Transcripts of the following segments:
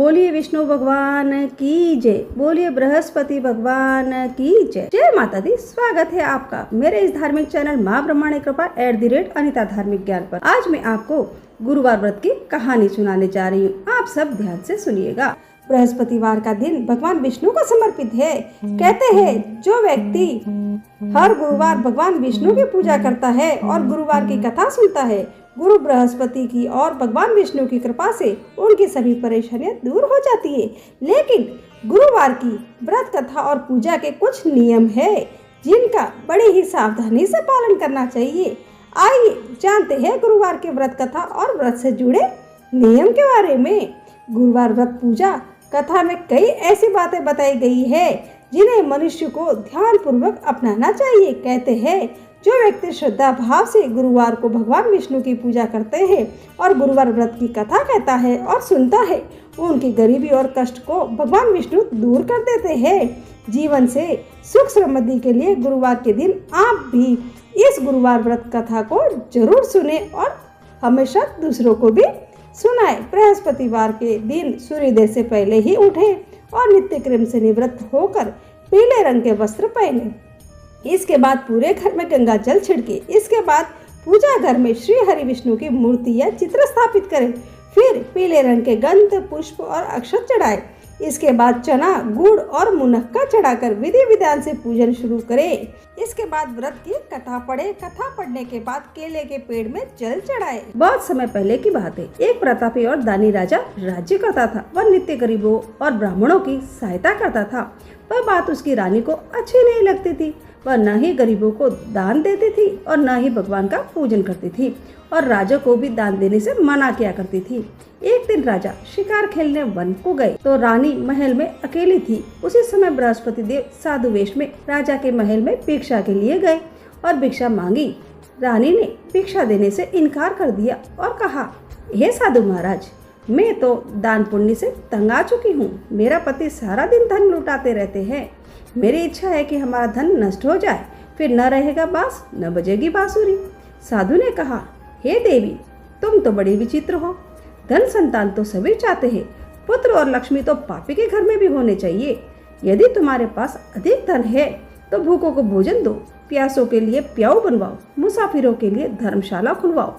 बोलिए विष्णु भगवान की जय, बोलिए बृहस्पति भगवान की जय। जय माता दी। स्वागत है आपका मेरे इस धार्मिक चैनल माँ ब्रह्मांड कृपा @अनिता धार्मिक ज्ञान पर। आज मैं आपको गुरुवार व्रत की कहानी सुनाने जा रही हूँ। आप सब ध्यान से सुनिएगा। बृहस्पतिवार का दिन भगवान विष्णु को समर्पित है। कहते हैं जो व्यक्ति हर गुरुवार भगवान विष्णु की पूजा करता है और गुरुवार की कथा सुनता है, गुरु बृहस्पति की और भगवान विष्णु की कृपा से उनकी सभी परेशानियां दूर हो जाती है। लेकिन गुरुवार की व्रत कथा और पूजा के कुछ नियम है जिनका बड़ी ही सावधानी से पालन करना चाहिए। आइए जानते हैं गुरुवार के व्रत कथा और व्रत से जुड़े नियम के बारे में। गुरुवार व्रत पूजा कथा में कई ऐसी बातें बताई गई है जिन्हें मनुष्य को ध्यान पूर्वक अपनाना चाहिए। कहते हैं जो व्यक्ति श्रद्धा भाव से गुरुवार को भगवान विष्णु की पूजा करते हैं और गुरुवार व्रत की कथा कहता है और सुनता है, उनकी गरीबी और कष्ट को भगवान विष्णु दूर कर देते हैं। जीवन से सुख समृद्धि के लिए गुरुवार के दिन आप भी इस गुरुवार व्रत कथा को जरूर सुने और हमेशा दूसरों को भी सुनाए। बृहस्पतिवार के दिन सूर्योदय से पहले ही उठे और नित्य क्रम से निवृत्त होकर पीले रंग के वस्त्र पहने। इसके बाद पूरे घर में गंगा जल छिड़के। इसके बाद पूजा घर में श्री हरि विष्णु की मूर्ति या चित्र स्थापित करें। फिर पीले रंग के गंध, पुष्प और अक्षत चढ़ाए। इसके बाद चना, गुड़ और मुनक्का चढ़ाकर विधि विधान से पूजन शुरू करें। इसके बाद व्रत की कथा पढ़े। कथा पढ़ने के बाद केले के पेड़ में जल चढ़ाए। बहुत समय पहले की बात है। एक प्रतापी और दानी राजा राज्य करता था। वह नित्य गरीबों और ब्राह्मणों की सहायता करता था। वह बात उसकी रानी को अच्छी नहीं लगती थी। वह न ही गरीबों को दान देती थी और न ही भगवान का पूजन करती थी और राजा को भी दान देने से मना किया करती थी। एक दिन राजा शिकार खेलने वन को गए तो रानी महल में अकेली थी। उसी समय बृहस्पति देव साधु वेश में राजा के महल में भिक्षा के लिए गए और भिक्षा मांगी। रानी ने भिक्षा देने से इनकार कर दिया और कहा, हे साधु महाराज, मैं तो दान पुण्य से तंग आ चुकी हूँ। मेरा पति सारा दिन धन लुटाते रहते हैं। मेरी इच्छा है कि हमारा धन नष्ट हो जाए, फिर न रहेगा बांस न बजेगी बांसुरी। साधु ने कहा, हे देवी, तुम तो बड़ी विचित्र हो। धन संतान तो सभी चाहते हैं, पुत्र और लक्ष्मी तो पापी के घर में भी होने चाहिए। यदि तुम्हारे पास अधिक धन है तो भूखों को भोजन दो, प्यासों के लिए प्याऊ बनवाओ, मुसाफिरों के लिए धर्मशाला खुलवाओ।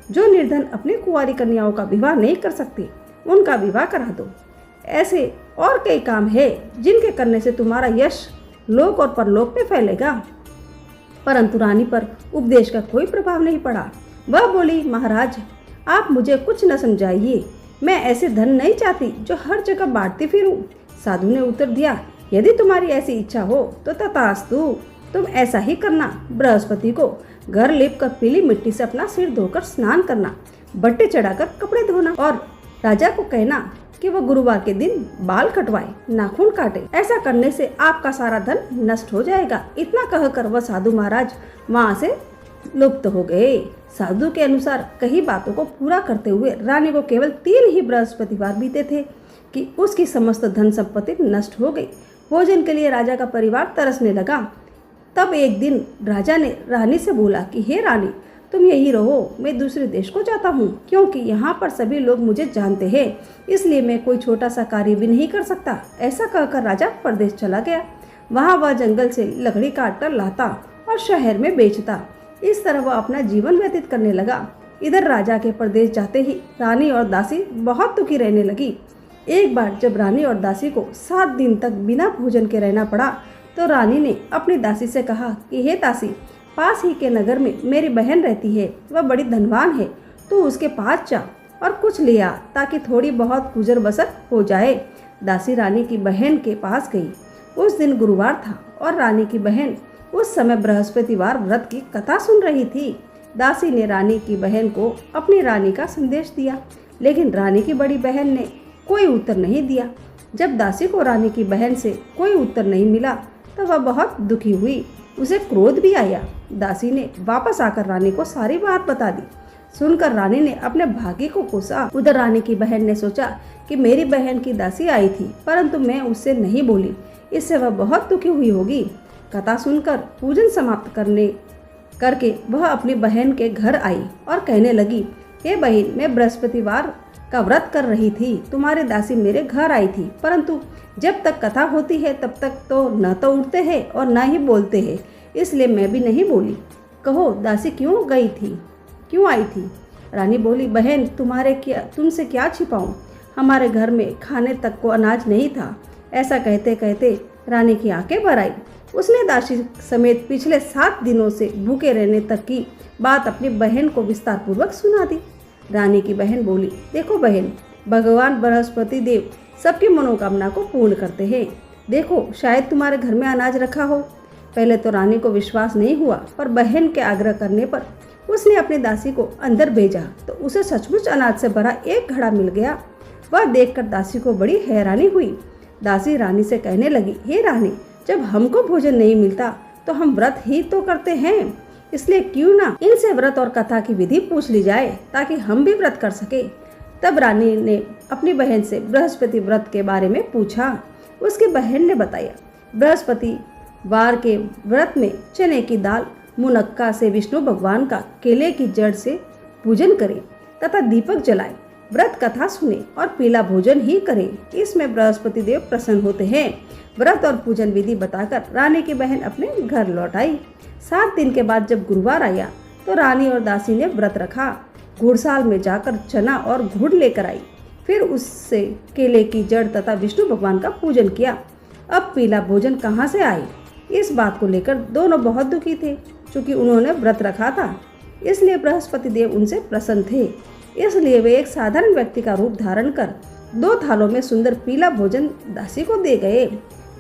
जो निर्धन अपनी कुंवारी कन्याओं का विवाह नहीं कर सकते उनका विवाह करा दो। ऐसे और कई काम है जिनके करने से तुम्हारा यश लोक और परलोक में फैलेगा। परंतु रानी पर उपदेश का कोई प्रभाव नहीं पड़ा। वह बोली, महाराज, आप मुझे कुछ न समझाइए। मैं ऐसे धन नहीं चाहती जो हर जगह बांटती फिरूं। साधु ने उत्तर दिया, यदि तुम्हारी ऐसी इच्छा हो तो तथास्तु, तुम ऐसा ही करना। बृहस्पति को घर लेप कर पीली मिट्टी से अपना सिर धोकर स्नान करना, बट्टे चढ़ाकर कपड़े धोना और राजा को कहना कि वह गुरुवार के दिन बाल कटवाए, नाखून काटे। ऐसा करने से आपका सारा धन नष्ट हो जाएगा। इतना कहकर वह साधु महाराज वहाँ से लुप्त हो गए। साधु के अनुसार कई बातों को पूरा करते हुए रानी को केवल 3 ही बृहस्पतिवार बीते थे कि उसकी समस्त धन संपत्ति नष्ट हो गई। भोजन के लिए राजा का परिवार तरसने लगा। तब एक दिन राजा ने रानी से बोला कि हे रानी, तुम यही रहो, मैं दूसरे देश को जाता हूँ, क्योंकि यहाँ पर सभी लोग मुझे जानते हैं, इसलिए मैं कोई छोटा सा कार्य भी नहीं कर सकता। ऐसा कहकर राजा परदेश चला गया। वहाँ वह जंगल से लकड़ी काट कर लाता और शहर में बेचता। इस तरह वह अपना जीवन व्यतीत करने लगा। इधर राजा के परदेश जाते ही रानी और दासी बहुत दुखी रहने लगी। एक बार जब रानी और दासी को 7 दिन तक बिना भोजन के रहना पड़ा तो रानी ने अपनी दासी से कहा कि हे दासी, पास ही के नगर में मेरी बहन रहती है, वह बड़ी धनवान है, तो उसके पास जा और कुछ ले आ ताकि थोड़ी बहुत गुजर बसर हो जाए। दासी रानी की बहन के पास गई। उस दिन गुरुवार था और रानी की बहन उस समय बृहस्पतिवार व्रत की कथा सुन रही थी। दासी ने रानी की बहन को अपनी रानी का संदेश दिया, लेकिन रानी की बड़ी बहन ने कोई उत्तर नहीं दिया। जब दासी को रानी की बहन से कोई उत्तर नहीं मिला तो वह बहुत दुखी हुई। उसे क्रोध भी आया। दासी ने वापस आकर रानी को सारी बात बता दी। सुनकर रानी ने अपने भाग्य को कोसा। उधर रानी की बहन ने सोचा कि मेरी बहन की दासी आई थी, परंतु मैं उससे नहीं बोली, इससे वह बहुत दुखी हुई होगी। कथा सुनकर पूजन समाप्त करके वह अपनी बहन के घर आई और कहने लगी, हे बहन, मैं बृहस्पतिवार का व्रत कर रही थी। तुम्हारी दासी मेरे घर आई थी, परंतु जब तक कथा होती है तब तक तो न तो उठते हैं और न ही बोलते हैं, इसलिए मैं भी नहीं बोली। कहो दासी क्यों गई थी, क्यों आई थी? रानी बोली, बहन तुमसे क्या छिपाऊं, हमारे घर में खाने तक को अनाज नहीं था। ऐसा कहते कहते रानी की आंखें भर आई। उसने दासी समेत पिछले 7 दिनों से भूखे रहने तक की बात अपनी बहन को विस्तार पूर्वक सुना दी। रानी की बहन बोली, देखो बहन, भगवान बृहस्पति देव सबकी मनोकामना को पूर्ण करते हैं। देखो शायद तुम्हारे घर में अनाज रखा हो। पहले तो रानी को विश्वास नहीं हुआ, पर बहन के आग्रह करने पर उसने अपनी दासी को अंदर भेजा तो उसे सचमुच अनाज से भरा एक घड़ा मिल गया। वह देखकर दासी को बड़ी हैरानी हुई। दासी रानी से कहने लगी, हे रानी, जब हमको भोजन नहीं मिलता तो हम व्रत ही तो करते हैं, इसलिए क्यों ना इनसे व्रत और कथा की विधि पूछ ली जाए ताकि हम भी व्रत कर सके। तब रानी ने अपनी बहन से बृहस्पति व्रत के बारे में पूछा। उसकी बहन ने बताया, बृहस्पति वार के व्रत में चने की दाल, मुनक्का से विष्णु भगवान का केले की जड़ से पूजन करें तथा दीपक जलाएं, व्रत कथा सुने और पीला भोजन ही करें, इसमें बृहस्पति देव प्रसन्न होते हैं। व्रत और पूजन विधि बताकर रानी की बहन अपने घर लौट आई। 7 दिन के बाद जब गुरुवार आया तो रानी और दासी ने व्रत रखा। घुड़साल में जाकर चना और गुड़ लेकर आई, फिर उससे केले की जड़ तथा विष्णु भगवान का पूजन किया। अब पीला भोजन कहाँ से आए, इस बात को लेकर दोनों बहुत दुखी थे। चूँकि उन्होंने व्रत रखा था, इसलिए बृहस्पति देव उनसे प्रसन्न थे। इसलिए वे एक साधारण व्यक्ति का रूप धारण कर 2 थालों में सुंदर पीला भोजन दासी को दे गए।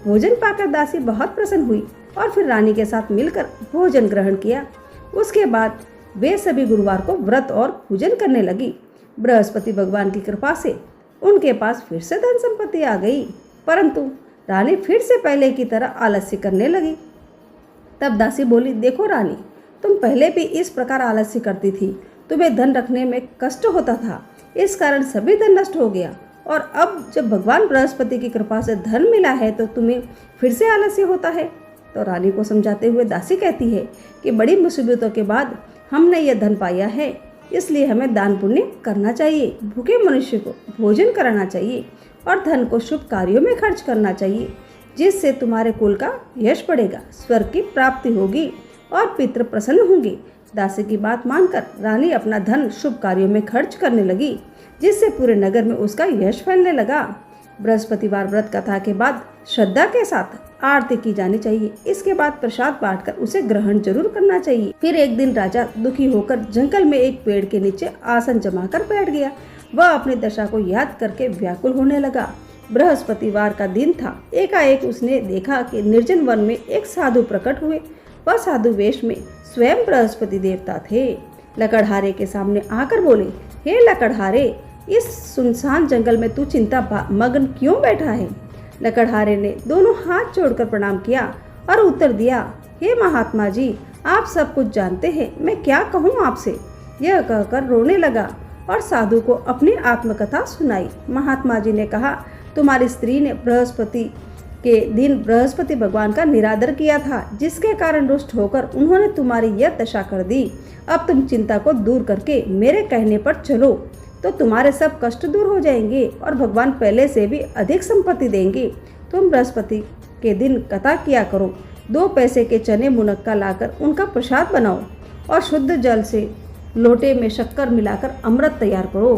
भोजन पाकर दासी बहुत प्रसन्न हुई और फिर रानी के साथ मिलकर भोजन ग्रहण किया। उसके बाद वे सभी गुरुवार को व्रत और पूजन करने लगी। बृहस्पति भगवान की कृपा से उनके पास फिर से धन संपत्ति आ गई, परंतु रानी फिर से पहले की तरह आलस्य करने लगी। तब दासी बोली, देखो रानी, तुम पहले भी इस प्रकार आलस्य करती थी, तुम्हें धन रखने में कष्ट होता था, इस कारण सभी धन नष्ट हो गया, और अब जब भगवान बृहस्पति की कृपा से धन मिला है तो तुम्हें फिर से आलस्य होता है। तो रानी को समझाते हुए दासी कहती है कि बड़ी मुसीबतों के बाद हमने यह धन पाया है, इसलिए हमें दान पुण्य करना चाहिए, भूखे मनुष्य को भोजन कराना चाहिए और धन को शुभ कार्यों में खर्च करना चाहिए, जिससे तुम्हारे कुल का यश बढ़ेगा, स्वर्ग की प्राप्ति होगी और पितृ प्रसन्न होंगे। दासी की बात मानकर रानी अपना धन शुभ कार्यों में खर्च करने लगी, जिससे पूरे नगर में उसका यश फैलने लगा। बृहस्पतिवार व्रत कथा के बाद श्रद्धा के साथ आरती की जानी चाहिए। इसके बाद प्रसाद बांटकर उसे ग्रहण जरूर करना चाहिए। फिर एक दिन राजा दुखी होकर जंगल में एक पेड़ के नीचे आसन जमाकर बैठ गया। वह अपनी दशा को याद करके व्याकुल होने लगा। बृहस्पतिवार का दिन था। एकाएक उसने देखा कि निर्जन वन में एक साधु प्रकट हुए। वह साधु वेश में स्वयं बृहस्पति देवता थे। लकड़हारे के सामने आकर बोले, हे लकड़हारे, इस सुनसान जंगल में तू चिंता मग्न क्यों बैठा है? लकड़हारे ने दोनों हाथ जोड़कर प्रणाम किया और उत्तर दिया, हे महात्मा जी, आप सब कुछ जानते हैं, मैं क्या कहूँ आपसे। यह कहकर रोने लगा और साधु को अपनी आत्मकथा सुनाई। महात्मा जी ने कहा, तुम्हारी स्त्री ने बृहस्पति के दिन बृहस्पति भगवान का निरादर किया था, जिसके कारण रुष्ट होकर उन्होंने तुम्हारी यह दशा कर दी। अब तुम चिंता को दूर करके मेरे कहने पर चलो तो तुम्हारे सब कष्ट दूर हो जाएंगे और भगवान पहले से भी अधिक संपत्ति देंगे। तुम बृहस्पति के दिन कथा किया करो। 2 पैसे के चने मुनक्का लाकर उनका प्रसाद बनाओ और शुद्ध जल से लोटे में शक्कर मिलाकर अमृत तैयार करो।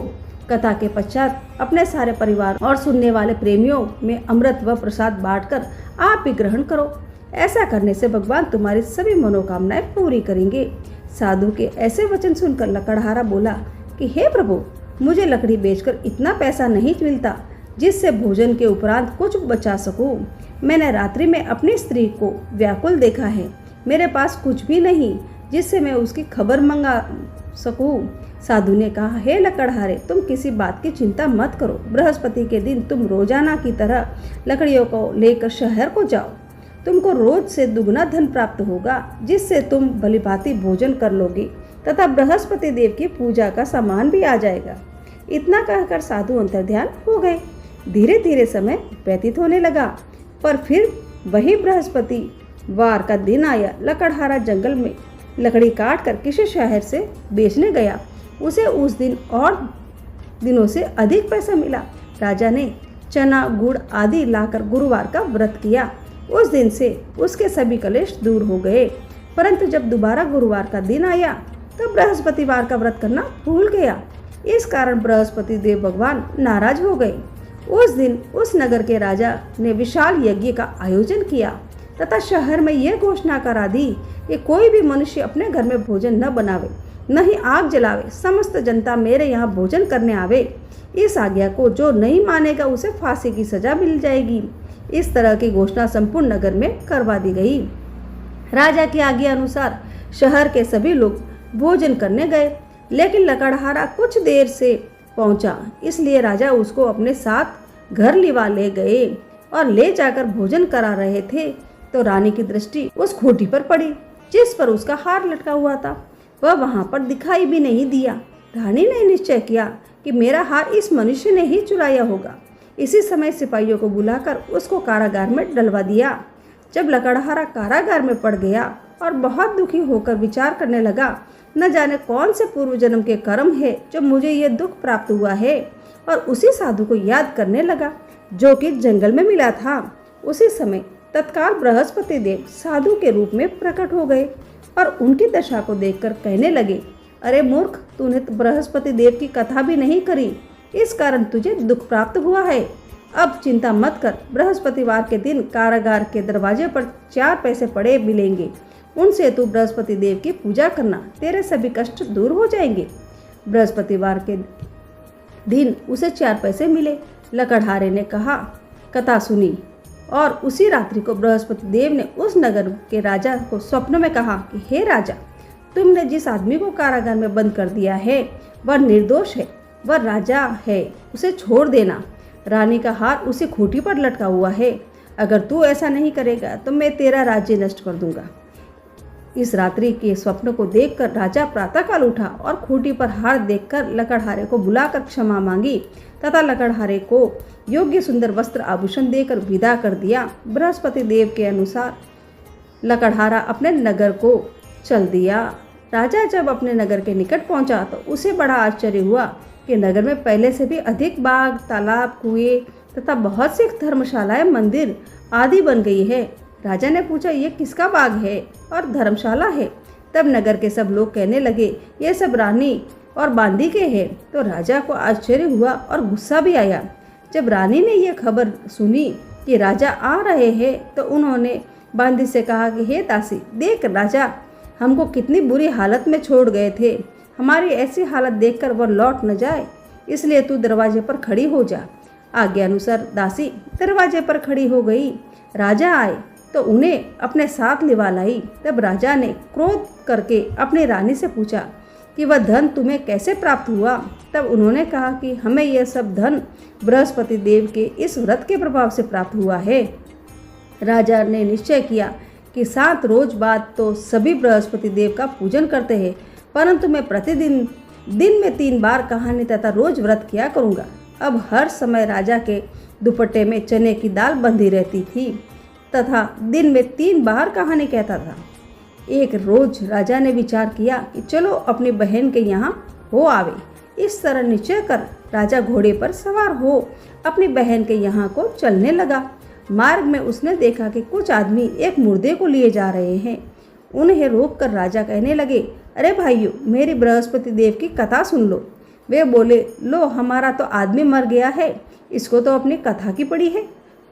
कथा के पश्चात अपने सारे परिवार और सुनने वाले प्रेमियों में अमृत व प्रसाद बांटकर आप ही ग्रहण करो। ऐसा करने से भगवान तुम्हारी सभी मनोकामनाएं पूरी करेंगे। साधु के ऐसे वचन सुनकर लकड़हारा बोला कि हे प्रभु, मुझे लकड़ी बेचकर इतना पैसा नहीं मिलता जिससे भोजन के उपरांत कुछ बचा सकूं। मैंने रात्रि में अपनी स्त्री को व्याकुल देखा है। मेरे पास कुछ भी नहीं जिससे मैं उसकी खबर मंगा सकूं। साधु ने कहा, हे लकड़हारे, तुम किसी बात की चिंता मत करो। बृहस्पति के दिन तुम रोजाना की तरह लकड़ियों को लेकर शहर को जाओ। तुमको रोज से दुगना धन प्राप्त होगा, जिससे तुम भलीभांति भोजन कर लोगे तथा बृहस्पति देव की पूजा का सामान भी आ जाएगा। इतना कहकर साधु अंतर्ध्यान हो गए। धीरे धीरे समय व्यतीत होने लगा, पर फिर वही बृहस्पति वार का दिन आया। लकड़हारा जंगल में लकड़ी काट कर किसी शहर से बेचने गया। उसे उस दिन और दिनों से अधिक पैसा मिला। राजा ने चना गुड़ आदि लाकर गुरुवार का व्रत किया। उस दिन से उसके सभी कलेश दूर हो गए। परंतु जब दोबारा गुरुवार का दिन आया तो बृहस्पतिवार का व्रत करना भूल गया। इस कारण बृहस्पति देव भगवान नाराज हो गए। उस दिन उस नगर के राजा ने विशाल यज्ञ का आयोजन किया तथा शहर में यह घोषणा करा दी कि कोई भी मनुष्य अपने घर में भोजन न बनावे, न ही आग जलावे। समस्त जनता मेरे यहाँ भोजन करने आवे। इस आज्ञा को जो नहीं मानेगा उसे फांसी की सजा मिल जाएगी। इस तरह की घोषणा संपूर्ण नगर में करवा दी गई। राजा की आज्ञा अनुसार शहर के सभी लोग भोजन करने गए, लेकिन लकड़हारा कुछ देर से पहुंचा, इसलिए राजा उसको अपने साथ घर लिवा ले गए और ले जाकर भोजन करा रहे थे तो रानी की दृष्टि उस खूंटी पर पड़ी जिस पर उसका हार लटका हुआ था। वह वहां पर दिखाई भी नहीं दिया। रानी ने निश्चय किया कि मेरा हार इस मनुष्य ने ही चुराया होगा। इसी समय सिपाहियों को बुलाकर उसको कारागार में डलवा दिया। जब लकड़हारा कारागार में पड़ गया और बहुत दुखी होकर विचार करने लगा, न जाने कौन से पूर्व जन्म के कर्म है जो मुझे ये दुख प्राप्त हुआ है, और उसी साधु को याद करने लगा जो कि जंगल में मिला था। उसी समय तत्काल बृहस्पति देव साधु के रूप में प्रकट हो गए और उनकी दशा को देखकर कहने लगे, अरे मूर्ख, तूने तो बृहस्पति देव की कथा भी नहीं करी, इस कारण तुझे दुख प्राप्त हुआ है। अब चिंता मत कर, बृहस्पतिवार के दिन कारागार के दरवाजे पर 4 पैसे पड़े मिलेंगे, उनसे तू बृहस्पति देव की पूजा करना, तेरे सभी कष्ट दूर हो जाएंगे। बृहस्पतिवार के दिन उसे 4 पैसे मिले। लकड़हारे ने कहा, कथा सुनी, और उसी रात्रि को बृहस्पति देव ने उस नगर के राजा को स्वप्न में कहा कि हे राजा, तुमने जिस आदमी को कारागार में बंद कर दिया है वह निर्दोष है, वह राजा है, उसे छोड़ देना। रानी का हार उसी खूंटी पर लटका हुआ है। अगर तू ऐसा नहीं करेगा तो मैं तेरा राज्य नष्ट कर दूंगा। इस रात्रि के स्वप्न को देखकर राजा प्रातःकाल उठा और खूंटी पर हार देखकर लकड़हारे को बुलाकर क्षमा मांगी तथा लकड़हारे को योग्य सुंदर वस्त्र आभूषण देकर विदा कर दिया। बृहस्पति देव के अनुसार लकड़हारा अपने नगर को चल दिया। राजा जब अपने नगर के निकट पहुंचा तो उसे बड़ा आश्चर्य हुआ कि नगर में पहले से भी अधिक बाग, तालाब, कुएं तथा बहुत सी धर्मशालाएं, मंदिर आदि बन गई है। राजा ने पूछा, ये किसका बाग है और धर्मशाला है? तब नगर के सब लोग कहने लगे, ये सब रानी और बांदी के हैं। तो राजा को आश्चर्य हुआ और गुस्सा भी आया। जब रानी ने यह खबर सुनी कि राजा आ रहे हैं तो उन्होंने बांदी से कहा कि हे दासी, देख राजा हमको कितनी बुरी हालत में छोड़ गए थे, हमारी ऐसी हालत देखकर वह लौट न जाए, इसलिए तू दरवाजे पर खड़ी हो जा। आज्ञा अनुसार दासी दरवाजे पर खड़ी हो गई। राजा आए तो उन्हें अपने साथ लिवा लाई। तब राजा ने क्रोध करके अपनी रानी से पूछा कि वह धन तुम्हें कैसे प्राप्त हुआ? तब उन्होंने कहा कि हमें यह सब धन बृहस्पति देव के इस व्रत के प्रभाव से प्राप्त हुआ है। राजा ने निश्चय किया कि 7 रोज बाद तो सभी बृहस्पति देव का पूजन करते हैं, परंतु मैं प्रतिदिन दिन में 3 बार कहानी तथा रोज व्रत किया करूँगा। अब हर समय राजा के दुपट्टे में चने की दाल बंधी रहती थी तथा दिन में 3 बार कहानी कहता था। एक रोज राजा ने विचार किया कि चलो अपनी बहन के यहाँ हो आवे। इस तरह निश्चय कर राजा घोड़े पर सवार हो अपनी बहन के यहाँ को चलने लगा। मार्ग में उसने देखा कि कुछ आदमी एक मुर्दे को लिए जा रहे हैं। उन्हें रोककर राजा कहने लगे, अरे भाइयों, मेरी बृहस्पति देव की कथा सुन लो। वे बोले, लो हमारा तो आदमी मर गया है, इसको तो अपनी कथा की पड़ी है।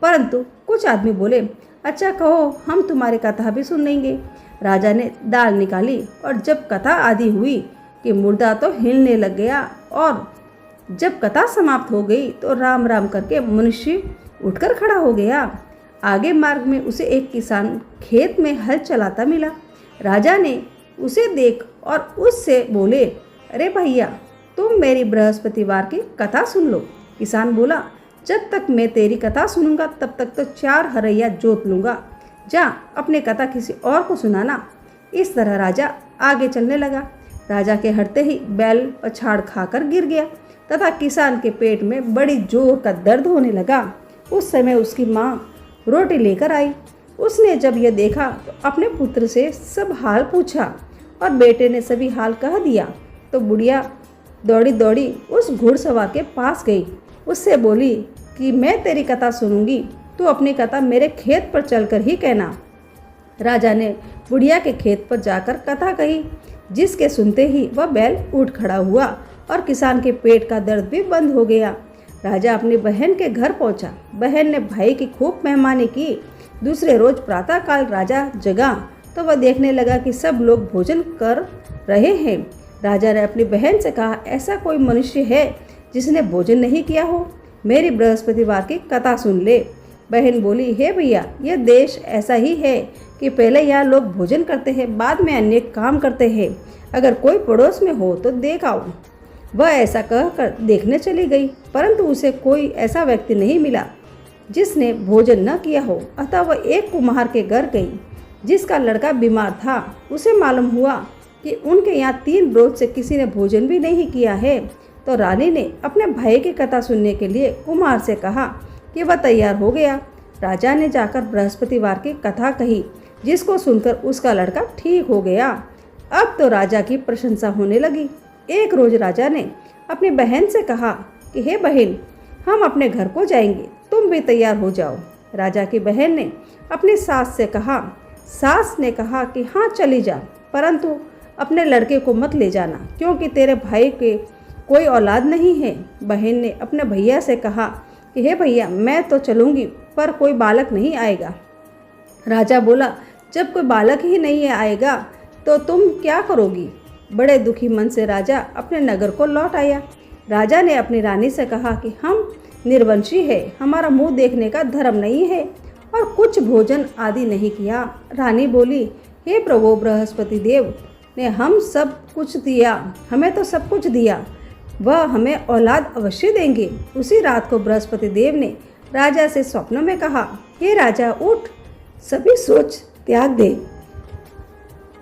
परंतु कुछ आदमी बोले, अच्छा कहो, हम तुम्हारी कथा भी सुन लेंगे। राजा ने दाल निकाली और जब कथा आदि हुई कि मुर्दा तो हिलने लग गया, और जब कथा समाप्त हो गई तो राम राम करके मनुष्य उठकर खड़ा हो गया। आगे मार्ग में उसे एक किसान खेत में हल चलाता मिला। राजा ने उसे देख और उससे बोले, अरे भैया, तुम मेरी बृहस्पतिवार की कथा सुन लो। किसान बोला, जब तक मैं तेरी कथा सुनूंगा तब तक तो 4 हरैया जोत लूँगा, जा अपनी कथा किसी और को सुनाना। इस तरह राजा आगे चलने लगा। राजा के हटते ही बैल पछाड़ खाकर गिर गया तथा किसान के पेट में बड़ी जोर का दर्द होने लगा। उस समय उसकी माँ रोटी लेकर आई। उसने जब यह देखा तो अपने पुत्र से सब हाल पूछा और बेटे ने सभी हाल कह दिया। तो बुढ़िया दौड़ी दौड़ी उस घुड़सवार के पास गई। उससे बोली कि मैं तेरी कथा सुनूंगी, तू अपनी कथा मेरे खेत पर चलकर ही कहना। राजा ने बुढ़िया के खेत पर जाकर कथा कही, जिसके सुनते ही वह बैल उठ खड़ा हुआ और किसान के पेट का दर्द भी बंद हो गया। राजा अपनी बहन के घर पहुंचा। बहन ने भाई की खूब मेहमानी की। दूसरे रोज प्रातःकाल राजा जगा तो वह देखने लगा कि सब लोग भोजन कर रहे हैं। राजा ने अपनी बहन से कहा, ऐसा कोई मनुष्य है जिसने भोजन नहीं किया हो? मेरी बृहस्पतिवार की कथा सुन ले। बहन बोली, हे भैया, यह देश ऐसा ही है कि पहले यहाँ लोग भोजन करते हैं, बाद में अन्य काम करते हैं। अगर कोई पड़ोस में हो तो देख आओ। वह ऐसा कहकर देखने चली गई, परंतु उसे कोई ऐसा व्यक्ति नहीं मिला जिसने भोजन न किया हो। अतः वह एक कुम्हार के घर गई जिसका लड़का बीमार था। उसे मालूम हुआ कि उनके यहाँ 3 रोज से किसी ने भोजन भी नहीं किया है। तो रानी ने अपने भाई की कथा सुनने के लिए कुम्हार से कहा कि वह तैयार हो गया। राजा ने जाकर बृहस्पतिवार की कथा कही, जिसको सुनकर उसका लड़का ठीक हो गया। अब तो राजा की प्रशंसा होने लगी। एक रोज राजा ने अपनी बहन से कहा कि हे बहन, हम अपने घर को जाएंगे, तुम भी तैयार हो जाओ। राजा की बहन ने अपनी सास से कहा। सास ने कहा कि हाँ चली जा, परंतु अपने लड़के को मत ले जाना, क्योंकि तेरे भाई के कोई औलाद नहीं है। बहन ने अपने भैया से कहा कि हे भैया, मैं तो चलूँगी, पर कोई बालक नहीं आएगा। राजा बोला, जब कोई बालक ही नहीं आएगा तो तुम क्या करोगी? बड़े दुखी मन से राजा अपने नगर को लौट आया। राजा ने अपनी रानी से कहा कि हम निर्वंशी है, हमारा मुंह देखने का धर्म नहीं है और कुछ भोजन आदि नहीं किया। रानी बोली, हे प्रभु बृहस्पति देव ने हम सब कुछ दिया, हमें तो सब कुछ दिया, वह हमें औलाद अवश्य देंगे। उसी रात को बृहस्पति देव ने राजा से स्वप्न में कहा, हे राजा उठ, सभी सोच त्याग दे,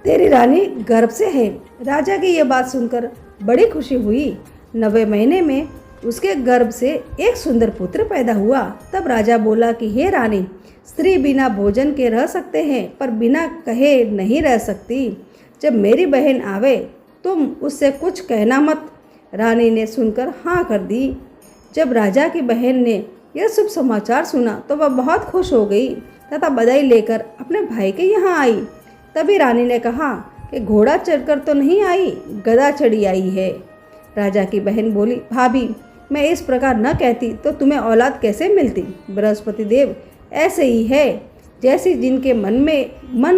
तेरी रानी गर्भ से है। राजा की यह बात सुनकर बड़ी खुशी हुई। 9वें महीने में उसके गर्भ से एक सुंदर पुत्र पैदा हुआ। तब राजा बोला कि हे रानी, स्त्री बिना भोजन के रह सकते हैं, पर बिना कहे नहीं रह सकती। जब मेरी बहन आवे तुम उससे कुछ कहना मत। रानी ने सुनकर हाँ कर दी। जब राजा की बहन ने यह शुभ समाचार सुना तो वह बहुत खुश हो गई तथा बधाई लेकर अपने भाई के यहाँ आई। तभी रानी ने कहा कि घोड़ा चढ़कर तो नहीं आई, गधा चढ़ी आई है। राजा की बहन बोली, भाभी, मैं इस प्रकार न कहती तो तुम्हें औलाद कैसे मिलती? बृहस्पति देव ऐसे ही है, जैसी जिनके मन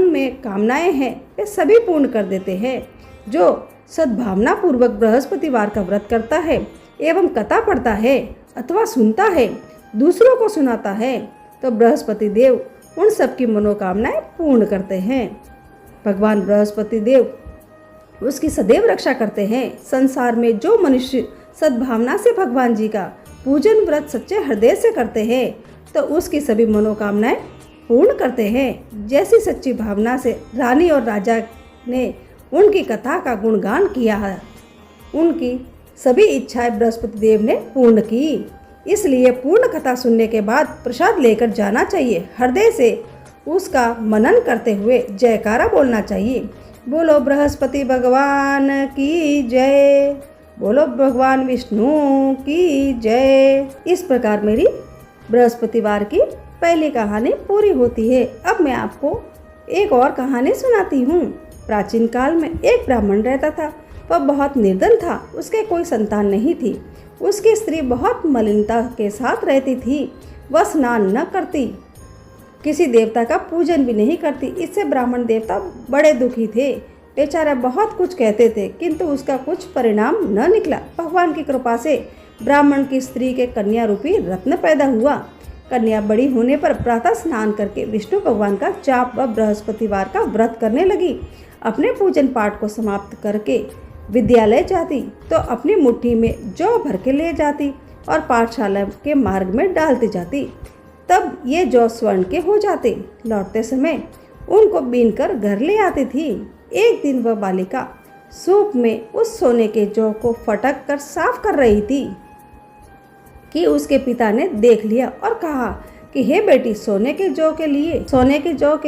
में कामनाएं हैं वे सभी पूर्ण कर देते हैं। जो सद्भावना पूर्वक बृहस्पतिवार का व्रत करता है एवं कथा पढ़ता है अथवा सुनता है, दूसरों को सुनाता है, तो बृहस्पति देव उन सब की मनोकामनाएं पूर्ण करते हैं। भगवान बृहस्पति देव उसकी सदैव रक्षा करते हैं। संसार में जो मनुष्य सद्भावना से भगवान जी का पूजन व्रत सच्चे हृदय से करते हैं तो उसकी सभी मनोकामनाएं पूर्ण करते हैं। जैसी सच्ची भावना से रानी और राजा ने उनकी कथा का गुणगान किया है, उनकी सभी इच्छाएं बृहस्पति देव ने पूर्ण की। इसलिए पूर्ण कथा सुनने के बाद प्रसाद लेकर जाना चाहिए। हृदय से उसका मनन करते हुए जयकारा बोलना चाहिए। बोलो बृहस्पति भगवान की जय, बोलो भगवान विष्णु की जय। इस प्रकार मेरी बृहस्पतिवार की पहली कहानी पूरी होती है। अब मैं आपको एक और कहानी सुनाती हूँ। प्राचीन काल में एक ब्राह्मण रहता था। वह बहुत निर्धन था, उसके कोई संतान नहीं थी। उसकी स्त्री बहुत मलिनता के साथ रहती थी। वह स्नान न करती, किसी देवता का पूजन भी नहीं करती। इससे ब्राह्मण देवता बड़े दुखी थे। बेचारा बहुत कुछ कहते थे, किंतु उसका कुछ परिणाम न निकला। भगवान की कृपा से ब्राह्मण की स्त्री के कन्या रूपी रत्न पैदा हुआ। कन्या बड़ी होने पर प्रातः स्नान करके विष्णु भगवान का जाप व बृहस्पतिवार का व्रत करने लगी। अपने पूजन पाठ को समाप्त करके विद्यालय जाती तो अपनी मुट्ठी में जौ भर के ले जाती और पाठशाला के मार्ग में डालती जाती। तब ये जौ स्वर्ण के हो जाते। लौटते समय उनको बीनकर घर ले आती थी। एक दिन वह बालिका सूप में उस सोने के जौ को फटक कर साफ कर रही थी कि उसके पिता ने देख लिया और कहा कि हे बेटी, सोने के जौ के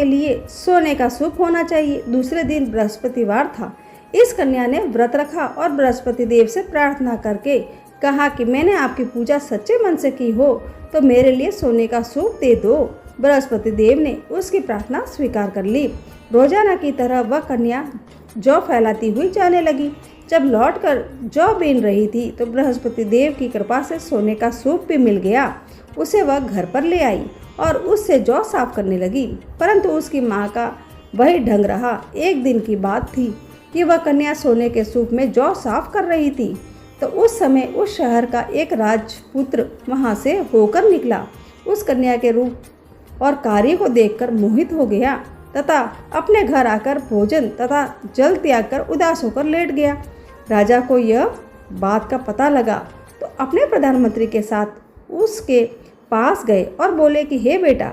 लिए सोने का सूप होना चाहिए। दूसरे दिन बृहस्पतिवार था। इस कन्या ने व्रत रखा और बृहस्पति देव से प्रार्थना करके कहा कि मैंने आपकी पूजा सच्चे मन से की हो तो मेरे लिए सोने का सूप दे दो। बृहस्पति देव ने उसकी प्रार्थना स्वीकार कर ली। रोजाना की तरह वह कन्या जौ फैलाती हुई जाने लगी। जब लौटकर जौ बीन रही थी तो बृहस्पति देव की कृपा से सोने का सूप भी मिल गया। उसे वह घर पर ले आई और उससे जौ साफ करने लगी, परंतु उसकी माँ का वही ढंग रहा। एक दिन की बात थी कि वह कन्या सोने के सूप में जौ साफ कर रही थी तो उस समय उस शहर का एक राजपुत्र वहां से होकर निकला। उस कन्या के रूप और कार्य को देखकर मोहित हो गया तथा अपने घर आकर भोजन तथा जल त्याग कर उदास होकर लेट गया। राजा को यह बात का पता लगा तो अपने प्रधानमंत्री के साथ उसके पास गए और बोले कि हे बेटा,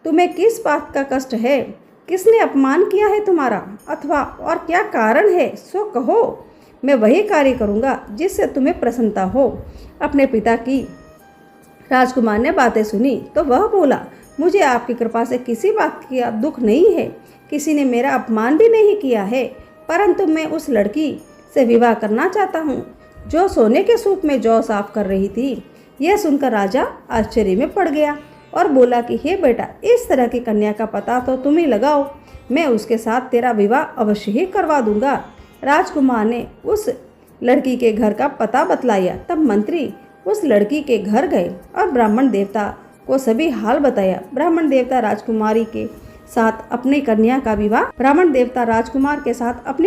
तुम्हें किस बात का कष्ट है? किसने अपमान किया है तुम्हारा, अथवा और क्या कारण है सो कहो। मैं वही कार्य करूँगा जिससे तुम्हें प्रसन्नता हो। अपने पिता की राजकुमार ने बातें सुनी तो वह बोला, मुझे आपकी कृपा से किसी बात का दुख नहीं है, किसी ने मेरा अपमान भी नहीं किया है, परंतु मैं उस लड़की से विवाह करना चाहता हूँ जो सोने के सूप में जौ साफ कर रही थी। यह सुनकर राजा आश्चर्य में पड़ गया और बोला कि हे बेटा, इस तरह की कन्या का पता तो तुम ही लगाओ, मैं उसके साथ तेरा विवाह अवश्य ही करवा दूंगा। राजकुमार ने उस लड़की के घर का पता बतलाया। तब मंत्री उस लड़की के घर गए और ब्राह्मण देवता को सभी हाल बताया। ब्राह्मण देवता राजकुमार के साथ अपनी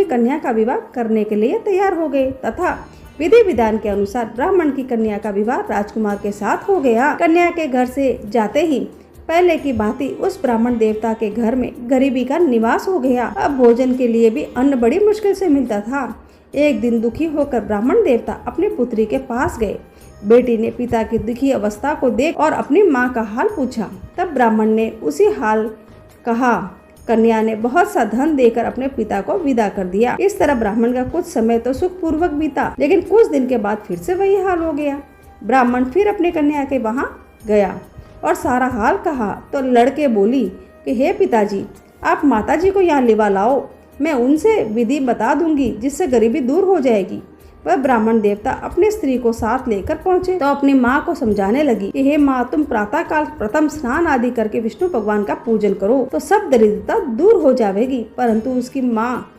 कन्या का विवाह करने के लिए तैयार हो गए तथा विधि विधान के अनुसार ब्राह्मण की कन्या का विवाह राजकुमार के साथ हो गया। कन्या के घर से जाते ही पहले की भांति उस ब्राह्मण देवता के घर में गरीबी का निवास हो गया। अब भोजन के लिए भी अन्न बड़ी मुश्किल से मिलता था। एक दिन दुखी होकर ब्राह्मण देवता अपनी पुत्री के पास गए। बेटी ने पिता की दुखी अवस्था को देख और अपनी माँ का हाल पूछा। तब ब्राह्मण ने उसी हाल कहा। कन्या ने बहुत सा धन देकर अपने पिता को विदा कर दिया। इस तरह ब्राह्मण का कुछ समय तो सुखपूर्वक बीता, लेकिन कुछ दिन के बाद फिर से वही हाल हो गया। ब्राह्मण फिर अपनी कन्या के वहां गया और सारा हाल कहा तो लड़के बोली कि हे पिताजी, आप माताजी को यहाँ लिवा लाओ, मैं उनसे विधि बता दूंगी जिससे गरीबी दूर हो जाएगी। वह ब्राह्मण देवता अपनी स्त्री को साथ लेकर पहुंचे तो अपनी माँ को समझाने लगी कि हे माँ, तुम प्रातः काल प्रथम स्नान आदि करके विष्णु भगवान का पूजन करो तो सब दरिद्रता दूर हो जाएगी। परंतु उसकी माँ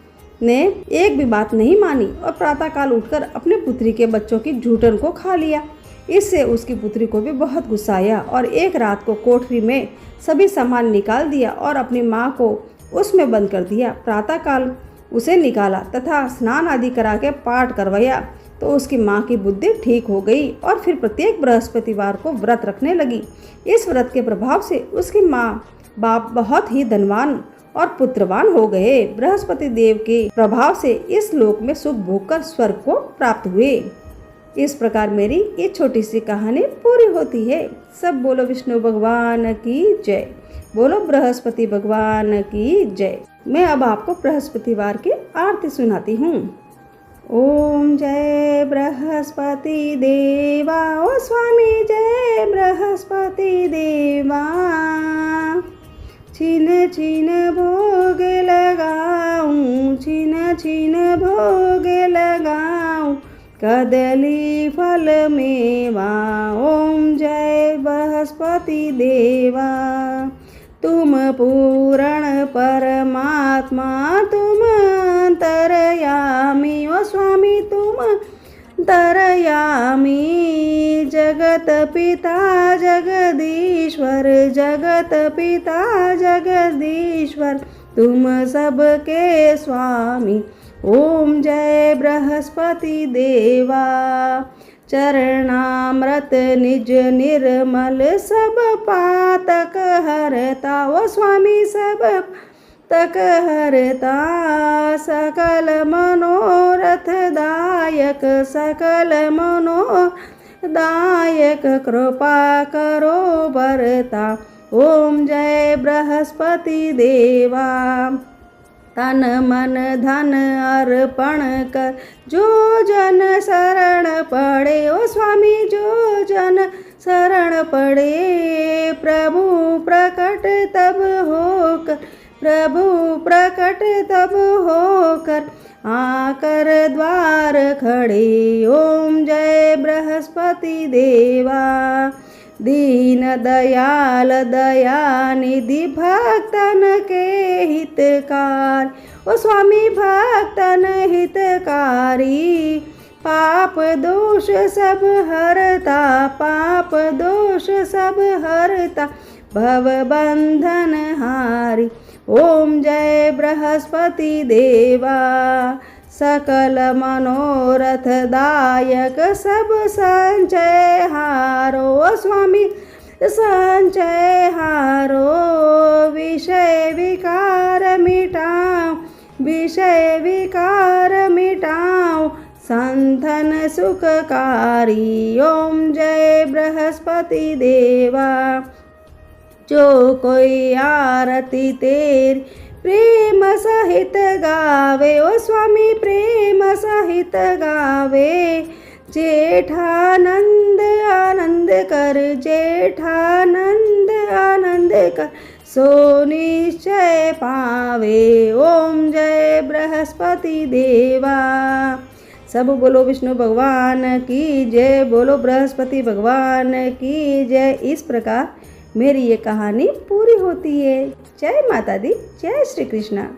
ने एक भी बात नहीं मानी और प्रातः काल उठकर अपनी पुत्री के बच्चों की झूठन को खा लिया। इससे उसकी पुत्री को भी बहुत गुस्सा आया और एक रात को कोठरी में सभी सामान निकाल दिया और अपनी माँ को उसमें बंद कर दिया। प्रातः काल उसे निकाला तथा स्नान आदि करा के पाठ करवाया तो उसकी माँ की बुद्धि ठीक हो गई और फिर प्रत्येक बृहस्पतिवार को व्रत रखने लगी। इस व्रत के प्रभाव से उसकी माँ बाप बहुत ही धनवान और पुत्रवान हो गए। बृहस्पति देव के प्रभाव से इस लोक में सुख भोगकर स्वर्ग को प्राप्त हुए। इस प्रकार मेरी ये छोटी सी कहानी पूरी होती है। सब बोलो विष्णु भगवान की जय, बोलो बृहस्पति भगवान की जय। मैं अब आपको बृहस्पतिवार की आरती सुनाती हूँ। ओम जय बृहस्पति देवा, ओ स्वामी जय बृहस्पति देवा। छिन छिन भोग लगाऊं, छिन छिन भोग लगाऊं, कदली फल मेवा। ओम जय बृहस्पति देवा। तुम पूर्ण परमात्मा, तुम अंतर्यामी, ओ स्वामी तुम अंतर्यामी। जगत पिता जगदीश्वर, जगत पिता जगदीश्वर, तुम सबके स्वामी। ओम जय बृहस्पति देवा। चरणामृत निज निर्मल, सब पातक हरता, ओ स्वामी सब तक हरता। सकल मनोरथ दायक, सकल मनोदायक, कृपा करो बरता। ओम जय बृहस्पति देवा। तन मन धन अर्पण कर, जो जन शरण पड़े, ओ स्वामी जो जन शरण पड़े। प्रभु प्रकट तब होकर, प्रभु प्रकट तब होकर, आकर द्वार खड़े। ओम जय बृहस्पति देवा। दीन दयाल दया निधि भक्तन के हितकार। ओ स्वामी भक्तन हितकारी। पाप दोष सब हरता, पाप दोष सब हरता, भव बंधन हारी। ओम जय बृहस्पति देवा। सकल मनोरथ दायक सब संचय हारो। स्वामी संचय हारो। विषय विकार मिटाओ, विषय विकार मिटाओ, संतन सुखकारी। ओम जय बृहस्पति देवा। जो कोई आरती तेरी प्रेम सहित गावे। ओ स्वामी प्रेम सहित गावे। जेठानंद आनंद कर, जेठानंद आनंद कर, सो निश्चय पावे। ओम जय बृहस्पति देवा। सब बोलो विष्णु भगवान की जय, बोलो बृहस्पति भगवान की जय। इस प्रकार मेरी ये कहानी पूरी होती है। जय माता दी, जय श्री कृष्णा।